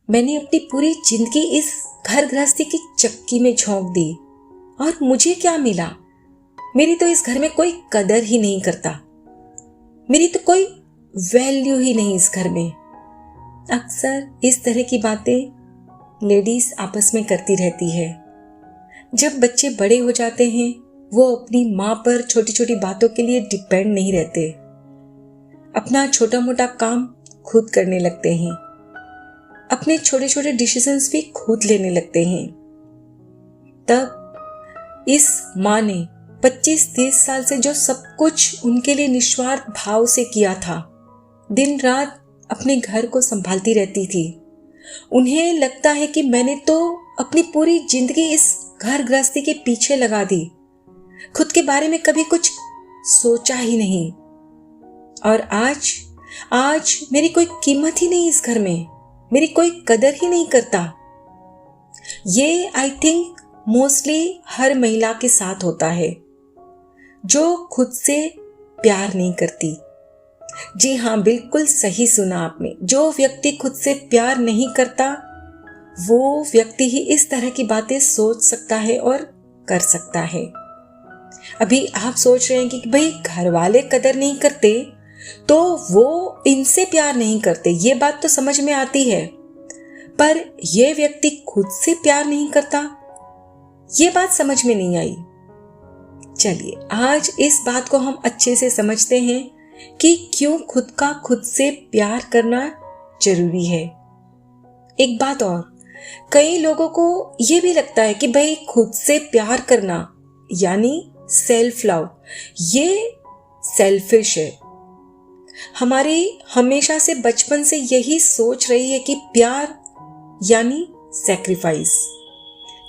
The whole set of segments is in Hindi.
मैंने अपनी पूरी जिंदगी इस घर गृहस्थी की चक्की में झोंक दी और मुझे क्या मिला? मेरी तो इस घर में कोई कदर ही नहीं करता, मेरी तो कोई वैल्यू ही नहीं इस घर में। अक्सर इस तरह की बातें लेडीज आपस में करती रहती है। जब बच्चे बड़े हो जाते हैं वो अपनी माँ पर छोटी छोटी बातों के लिए डिपेंड नहीं रहते, अपना छोटा मोटा काम खुद करने लगते हैं, अपने छोटे छोटे डिसीजंस भी खुद लेने लगते हैं। तब इस माँ ने 25-30 साल से जो सब कुछ उनके लिए निस्वार्थ भाव से किया था, दिन रात अपने घर को संभालती रहती थी, उन्हें लगता है कि मैंने तो अपनी पूरी जिंदगी इस घर गृहस्थी के पीछे लगा दी, खुद के बारे में कभी कुछ सोचा ही नहीं। और आज मेरी कोई कीमत ही नहीं इस घर में, मेरी कोई कदर ही नहीं करता। ये आई थिंक मोस्टली हर महिला के साथ होता है जो खुद से प्यार नहीं करती। जी हाँ, बिल्कुल सही सुना आपने। जो व्यक्ति खुद से प्यार नहीं करता वो व्यक्ति ही इस तरह की बातें सोच सकता है और कर सकता है। अभी आप सोच रहे हैं कि भाई घर वाले कदर नहीं करते तो वो इनसे प्यार नहीं करते, ये बात तो समझ में आती है, पर ये व्यक्ति खुद से प्यार नहीं करता, ये बात समझ में नहीं आई। चलिए आज इस बात को हम अच्छे से समझते हैं कि क्यों खुद का खुद से प्यार करना जरूरी है। एक बात और, कई लोगों को यह भी लगता है कि भाई खुद से प्यार करना यानी सेल्फ लव, ये सेल्फिश है। हमारी हमेशा से बचपन से यही सोच रही है कि प्यार यानी सैक्रिफाइस,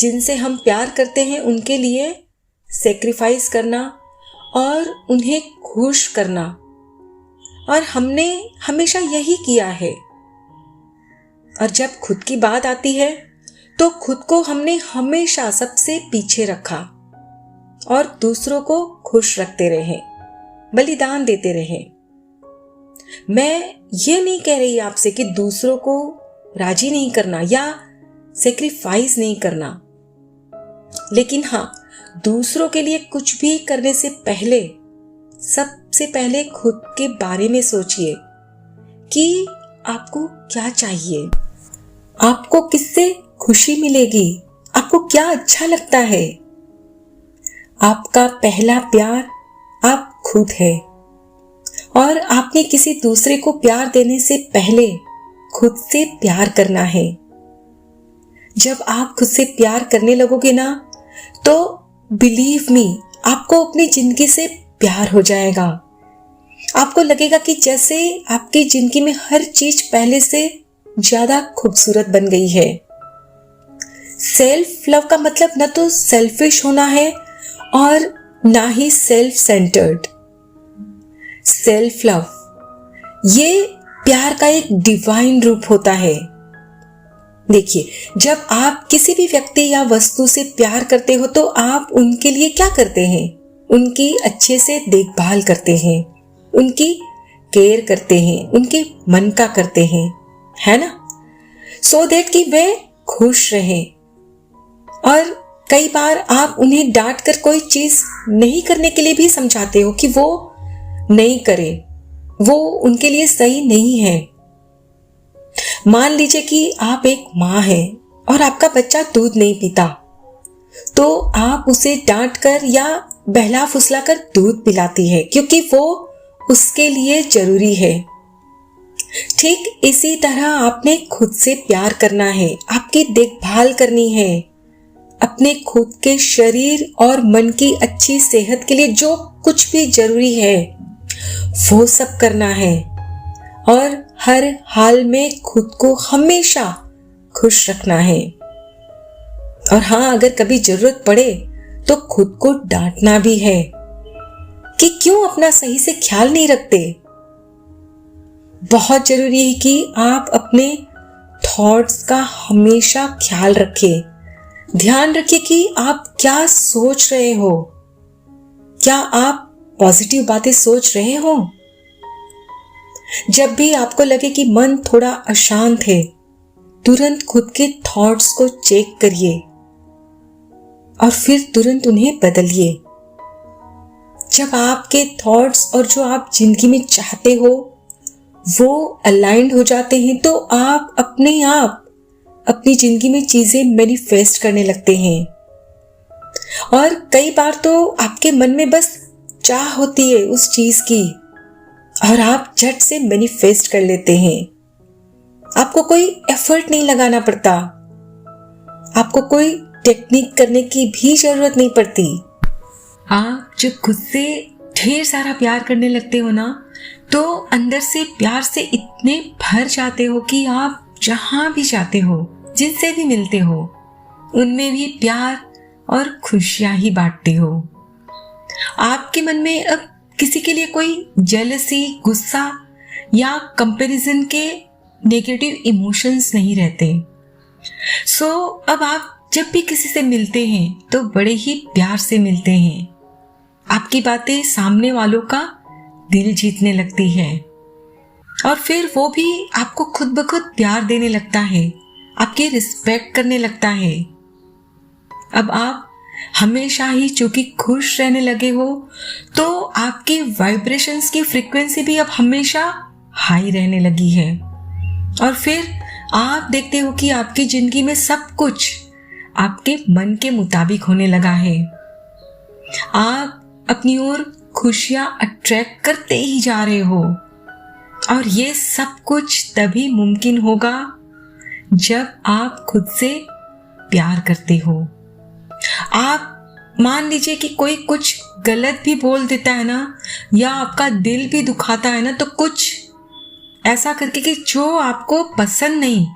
जिनसे हम प्यार करते हैं उनके लिए सैक्रिफाइस करना और उन्हें खुश करना, और हमने हमेशा यही किया है। और जब खुद की बात आती है तो खुद को हमने हमेशा सबसे पीछे रखा और दूसरों को खुश रखते रहे, बलिदान देते रहे। मैं ये नहीं कह रही आपसे कि दूसरों को राजी नहीं करना या सेक्रीफाइस नहीं करना, लेकिन हाँ, दूसरों के लिए कुछ भी करने से पहले सबसे पहले खुद के बारे में सोचिए कि आपको क्या चाहिए, आपको किससे खुशी मिलेगी, आपको क्या अच्छा लगता है। आपका पहला प्यार आप खुद है और आपने किसी दूसरे को प्यार देने से पहले खुद से प्यार करना है। जब आप खुद से प्यार करने लगोगे ना तो बिलीव मी, आपको अपनी जिंदगी से प्यार हो जाएगा। आपको लगेगा कि जैसे आपकी जिंदगी में हर चीज पहले से ज्यादा खूबसूरत बन गई है। सेल्फ लव का मतलब न तो सेल्फिश होना है और ना ही सेल्फ सेंटर्ड। सेल्फ लव ये प्यार का एक डिवाइन रूप होता है। देखिए, जब आप किसी भी व्यक्ति या वस्तु से प्यार करते हो तो आप उनके लिए क्या करते हैं? उनकी अच्छे से देखभाल करते हैं, उनकी केयर करते हैं, उनके मन का करते हैं, है ना, सो दैट कि वे खुश रहें। और कई बार आप उन्हें डांट कर कोई चीज नहीं करने के लिए भी समझाते हो कि वो नहीं करे, वो उनके लिए सही नहीं है। मान लीजिए कि आप एक माँ हैं और आपका बच्चा दूध नहीं पीता, तो आप उसे डांट कर या बहला फुसला कर दूध पिलाती है क्योंकि वो उसके लिए जरूरी है। ठीक इसी तरह आपने खुद से प्यार करना है, आपकी देखभाल करनी है, अपने खुद के शरीर और मन की अच्छी सेहत के लिए जो कुछ भी जरूरी है वो सब करना है और हर हाल में खुद को हमेशा खुश रखना है। और हाँ, अगर कभी जरूरत पड़े तो खुद को डांटना भी है कि क्यों अपना सही से ख्याल नहीं रखते। बहुत जरूरी है कि आप अपने थॉट्स का हमेशा ख्याल रखें, ध्यान रखिए कि आप क्या सोच रहे हो, क्या आप पॉजिटिव बातें सोच रहे हो। जब भी आपको लगे कि मन थोड़ा अशांत है तुरंत खुद के थॉट्स को चेक करिए और फिर तुरंत उन्हें बदलिए। जब आपके थॉट्स और जो आप जिंदगी में चाहते हो वो अलाइंड हो जाते हैं तो आप अपने आप अपनी जिंदगी में चीजें मैनिफेस्ट करने लगते हैं। और कई बार तो आपके मन में बस चाह होती है उस चीज की और आप झट से मैनिफेस्ट कर लेते हैं। आपको कोई एफर्ट नहीं लगाना पड़ता, आपको कोई टेक्निक करने की भी जरूरत नहीं पड़ती। आप जब खुद से ढेर सारा प्यार करने लगते हो ना, तो अंदर से प्यार से इतने भर जाते हो कि आप जहां भी जाते हो, जिनसे भी मिलते हो, उनमें भी प्यार और खुशियां ही बांटते हो। आपके मन में अब किसी के लिए कोई जेलसी, गुस्सा या कंपैरिजन के नेगेटिव इमोशंस नहीं रहते। अब आप जब भी किसी से मिलते हैं तो बड़े ही प्यार से मिलते हैं। आपकी बातें सामने वालों का दिल जीतने लगती है और फिर वो भी आपको खुद ब खुद प्यार देने लगता है, आपकी रिस्पेक्ट करने लगता है। अब आप हमेशा ही चूंकि खुश रहने लगे हो तो आपकी वाइब्रेशंस की फ्रीक्वेंसी भी अब हमेशा हाई रहने लगी है और फिर आप देखते हो कि आपकी जिंदगी में सब कुछ आपके मन के मुताबिक होने लगा है। आप अपनी ओर खुशियां अट्रैक्ट करते ही जा रहे हो और ये सब कुछ तभी मुमकिन होगा जब आप खुद से प्यार करते हो। आप मान लीजिए कि कोई कुछ गलत भी बोल देता है ना, या आपका दिल भी दुखाता है ना, तो कुछ ऐसा करके कि जो आपको पसंद नहीं,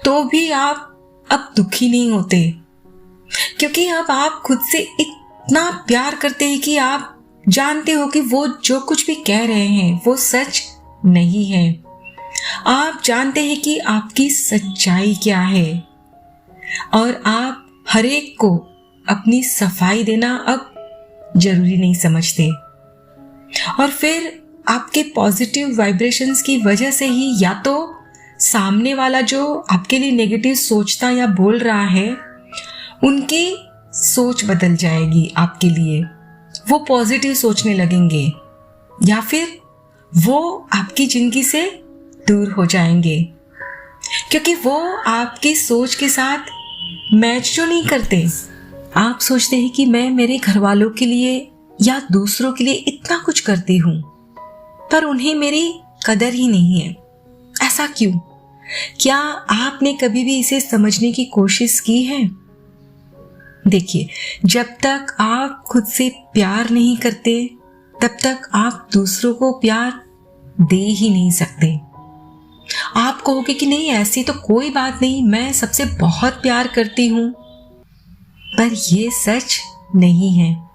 तो भी आप अब दुखी नहीं होते, क्योंकि अब आप खुद से इतना प्यार करते हैं कि आप जानते हो कि वो जो कुछ भी कह रहे हैं वो सच नहीं है। आप जानते हैं कि आपकी सच्चाई क्या है और आप हर एक को अपनी सफाई देना अब जरूरी नहीं समझते। और फिर आपके पॉजिटिव वाइब्रेशंस की वजह से ही या तो सामने वाला जो आपके लिए नेगेटिव सोचता या बोल रहा है, उनकी सोच बदल जाएगी आपके लिए, वो पॉजिटिव सोचने लगेंगे, या फिर वो आपकी जिंदगी से दूर हो जाएंगे क्योंकि वो आपकी सोच के साथ मैच जो नहीं करते। आप सोचते हैं कि मैं मेरे घर वालों के लिए या दूसरों के लिए इतना कुछ करती हूँ पर उन्हें मेरी कदर ही नहीं है। ऐसा क्यों? क्या आपने कभी भी इसे समझने की कोशिश की है? देखिए, जब तक आप खुद से प्यार नहीं करते तब तक आप दूसरों को प्यार दे ही नहीं सकते। आप कहोगे कि नहीं, ऐसी तो कोई बात नहीं, मैं सबसे बहुत प्यार करती हूं, पर यह सच नहीं है।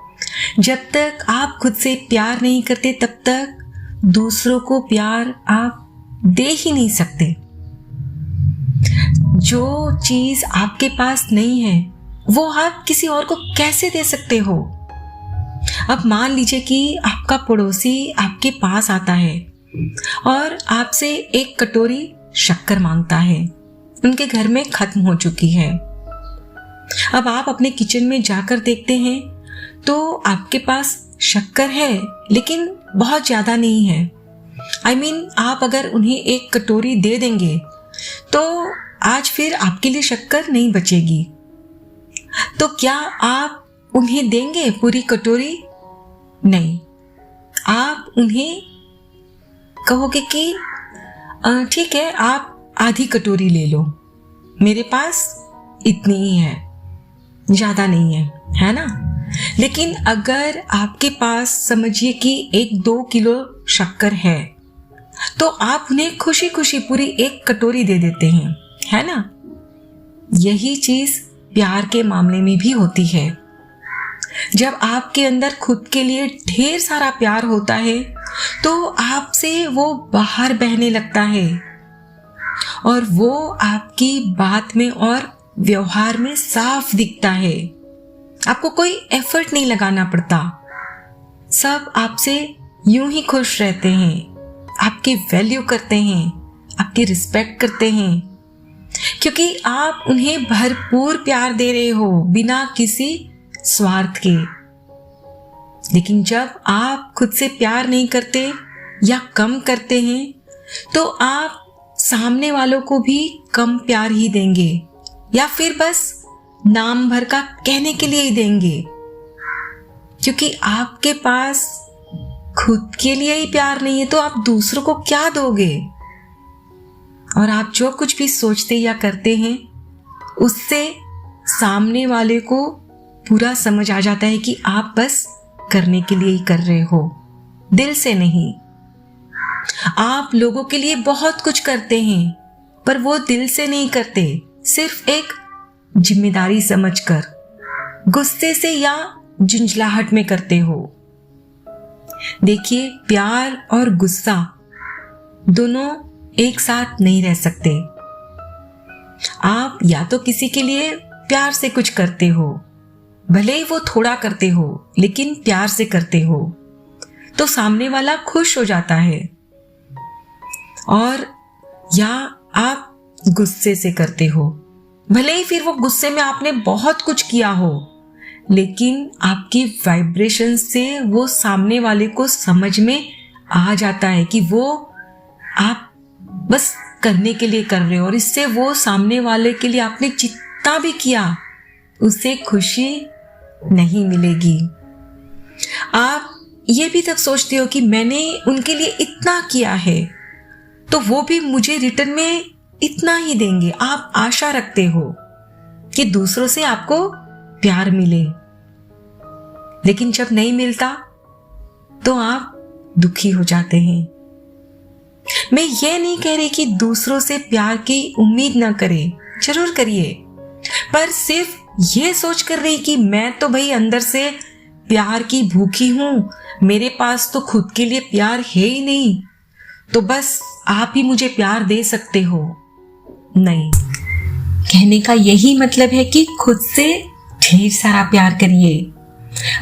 जब तक आप खुद से प्यार नहीं करते तब तक दूसरों को प्यार आप दे ही नहीं सकते। जो चीज आपके पास नहीं है वो आप किसी और को कैसे दे सकते हो? अब मान लीजिए कि आपका पड़ोसी आपके पास आता है और आपसे एक कटोरी शक्कर मांगता है, उनके घर में खत्म हो चुकी है। अब आप अपने किचन में जाकर देखते हैं तो आपके पास शक्कर है लेकिन बहुत ज्यादा नहीं है। आप अगर उन्हें एक कटोरी दे देंगे तो आज फिर आपके लिए शक्कर नहीं बचेगी। तो क्या आप उन्हें देंगे पूरी कटोरी? नहीं, आप उन्हें कहोगे कि ठीक है, आप आधी कटोरी ले लो, मेरे पास इतनी ही है, ज्यादा नहीं है ना? लेकिन अगर आपके पास समझिए कि 1-2 किलो शक्कर है तो आप उन्हें खुशी खुशी पूरी एक कटोरी दे देते हैं, है ना? यही चीज प्यार के मामले में भी होती है। जब आपके अंदर खुद के लिए ढेर सारा प्यार होता है तो आपसे वो बाहर बहने लगता है और वो आपकी बात में और व्यवहार में साफ दिखता है। आपको कोई एफर्ट नहीं लगाना पड़ता, सब आपसे यूं ही खुश रहते हैं, आपकी वैल्यू करते हैं, आपकी रिस्पेक्ट करते हैं, क्योंकि आप उन्हें भरपूर प्यार दे रहे हो बिना किसी स्वार्थ के। लेकिन जब आप खुद से प्यार नहीं करते या कम करते हैं तो आप सामने वालों को भी कम प्यार ही देंगे, या फिर बस नाम भर का कहने के लिए ही देंगे, क्योंकि आपके पास खुद के लिए ही प्यार नहीं है तो आप दूसरों को क्या दोगे। और आप जो कुछ भी सोचते या करते हैं उससे सामने वाले को पूरा समझ आ जाता है कि आप बस करने के लिए ही कर रहे हो, दिल से नहीं। आप लोगों के लिए बहुत कुछ करते हैं पर वो दिल से नहीं करते, सिर्फ एक जिम्मेदारी समझकर, गुस्से से या झुंझलाहट में करते हो। देखिए, प्यार और गुस्सा दोनों एक साथ नहीं रह सकते। आप या तो किसी के लिए प्यार से कुछ करते हो, भले ही वो थोड़ा करते हो लेकिन प्यार से करते हो, तो सामने वाला खुश हो जाता है। और या आप गुस्से से करते हो, भले ही फिर वो गुस्से में आपने बहुत कुछ किया हो, लेकिन आपकी वाइब्रेशन से वो सामने वाले को समझ में आ जाता है कि वो आप बस करने के लिए कर रहे हो, और इससे वो सामने वाले के लिए आपने जितना भी किया उससे खुशी नहीं मिलेगी। आप ये भी तब सोचते हो कि मैंने उनके लिए इतना किया है तो वो भी मुझे रिटर्न में इतना ही देंगे। आप आशा रखते हो कि दूसरों से आपको प्यार मिले, लेकिन जब नहीं मिलता तो आप दुखी हो जाते हैं। मैं ये नहीं कह रही कि दूसरों से प्यार की उम्मीद ना करें, जरूर करिए, पर सिर्फ ये सोच कर रही कि मैं तो भाई अंदर से प्यार की भूखी हूं, मेरे पास तो खुद के लिए प्यार है ही नहीं, तो बस आप ही मुझे प्यार दे सकते हो। नहीं, कहने का यही मतलब है कि खुद से ढेर सारा प्यार करिए।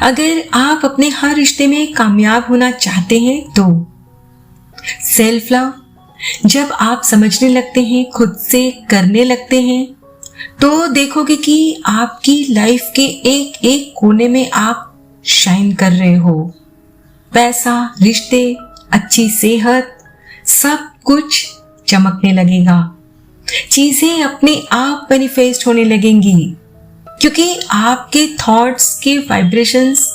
अगर आप अपने हर रिश्ते में कामयाब होना चाहते हैं तो सेल्फ लव जब आप समझने लगते हैं, खुद से करने लगते हैं, तो देखोगे कि आपकी लाइफ के एक एक कोने में आप शाइन कर रहे हो। पैसा, रिश्ते, अच्छी सेहत, सब कुछ चमकने लगेगा। चीजें अपने आप मैनिफेस्ट होने लगेंगी, क्योंकि आपके थॉट्स के वाइब्रेशंस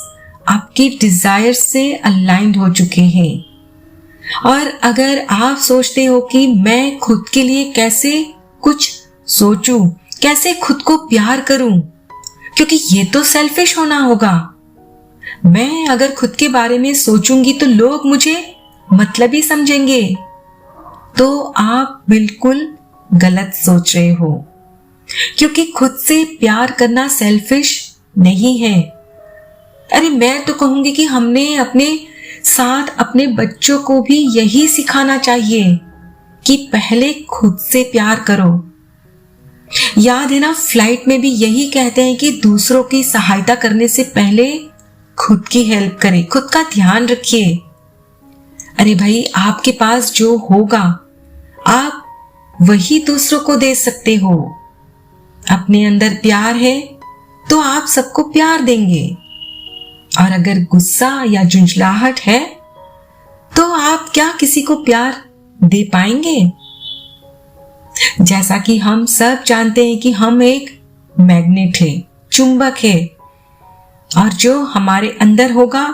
आपकी डिजायर से अलाइंड हो चुके हैं। और अगर आप सोचते हो कि मैं खुद के लिए कैसे कुछ सोचूं, कैसे खुद को प्यार करूं, क्योंकि ये तो सेल्फिश होना होगा। मैं अगर खुद के बारे में सोचूंगी तो लोग मुझे मतलबी समझेंगे, तो आप बिल्कुल गलत सोच रहे हो, क्योंकि खुद से प्यार करना सेल्फिश नहीं है। अरे मैं तो कहूंगी कि हमने अपने साथ अपने बच्चों को भी यही सिखाना चाहिए कि पहले खुद से प्यार करो। याद है ना, फ्लाइट में भी यही कहते हैं कि दूसरों की सहायता करने से पहले खुद की हेल्प करें, खुद का ध्यान रखिए। अरे भाई, आपके पास जो होगा आप वही दूसरों को दे सकते हो। अपने अंदर प्यार है तो आप सबको प्यार देंगे, और अगर गुस्सा या झुंझलाहट है तो आप क्या किसी को प्यार दे पाएंगे? जैसा कि हम सब जानते हैं कि हम एक मैग्नेट है, चुंबक है, और जो हमारे अंदर होगा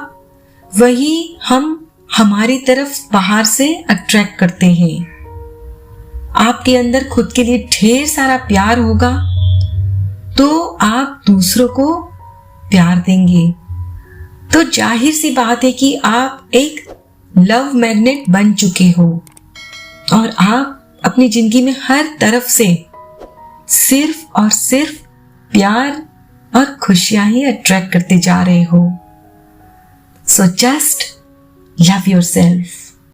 वही हम हमारी तरफ बाहर से अट्रैक्ट करते हैं। आपके अंदर खुद के लिए ढेर सारा प्यार होगा तो आप दूसरों को प्यार देंगे, तो जाहिर सी बात है कि आप एक लव मैग्नेट बन चुके हो, और आप अपनी जिंदगी में हर तरफ से सिर्फ और सिर्फ प्यार और खुशियां ही अट्रैक्ट करते जा रहे हो। So just love yourself.